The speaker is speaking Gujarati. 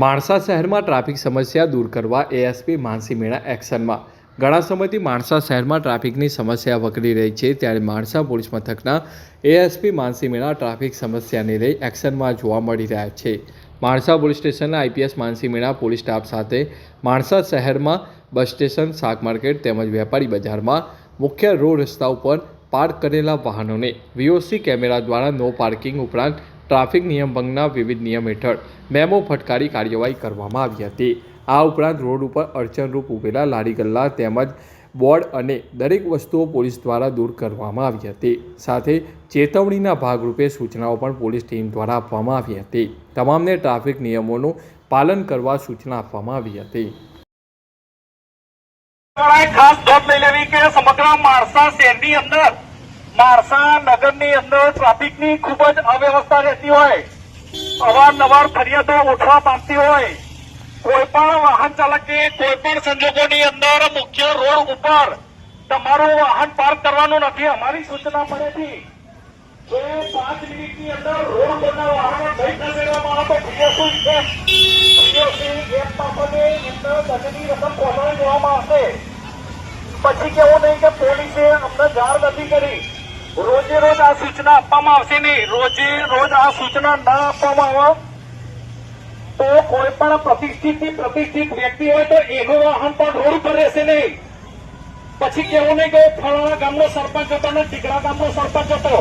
માણસા શહેરમાં ટ્રાફિક સમસ્યા દૂર કરવા એએસપી માનસી મીણા એક્શનમાં। ઘણા સમયથી માણસા શહેરમાં ટ્રાફિકની સમસ્યા વકરી રહી છે, ત્યારે માણસા પોલીસ મથકના એએસપી માનસી મીણા ટ્રાફિક સમસ્યાને લઈ એક્શનમાં જોવા મળી રહ્યા છે। માણસા પોલીસ સ્ટેશનના આઈપીએસ માનસી મીણા પોલીસ સ્ટાફ સાથે માણસા શહેરમાં બસ સ્ટેશન, શાક માર્કેટ તેમજ વેપારી બજારમાં મુખ્ય રોડ રસ્તા ઉપર પાર્ક કરેલા વાહનોને વીઓસી કેમેરા દ્વારા નો પાર્કિંગ ઉપરાંત ટ્રાફિક નિયમ ભંગના વિવિધ નિયમ હેઠળ મેમો ફટકારી કાર્યવાહી કરવામાં આવી હતી। આ ઉપરાંત રોડ ઉપર અડચણરૂપ ઉભેલા લારી ગલ્લા તેમજ બોર્ડ અને દરેક વસ્તુઓ પોલીસ દ્વારા દૂર કરવામાં આવી હતી। સાથે ચેતવણીના ભાગરૂપે સૂચનાઓ પણ પોલીસ ટીમ દ્વારા આપવામાં આવી હતી। તમામને ટ્રાફિક નિયમોનું પાલન કરવા સૂચના આપવામાં આવી હતી। ખાસ નોંધ લઈ લેવી કે સમગ્ર માણસા શહેરની અંદર, માણસા નગરની અંદર ટ્રાફિકની ખૂબ જ અવ્યવસ્થા રહેતી હોય, અવારનવાર ફરિયાદો ઉઠવા પામતી હોય। કોઈ પણ વાહન ચાલકે કોઈ પણ સંજોગોની અંદર મુખ્ય રોડ ઉપર તમારું વાહન પાર્ક કરવાનું નથી। અમારી સૂચના પડેથી જો 5 મિનિટની અંદર રોડ પરના વાહનો નહીં ખસેડવામાં આવે તો વીઓસી એપ મારફતે અંદર દંડની રકમ પહોંચાડી દેવામાં આવશે। પછી કેવું નહીં કે પોલીસે અમને જાણ નથી કરી। રોજે રોજ આ સૂચના આપવામાં આવશે નહીં। રોજે રોજ આ સૂચના ના આપવામાં આવે તો કોઈ પણ પ્રતિષ્ઠિત વ્યક્તિ હોય તો એનું વાહન પણ રોડ ઉપર રહેશે નહીં। પછી કેવું નહીં કે ફલાણા ગામનો સરપંચ હતો ને ટીકરા ગામનો સરપંચ હતો,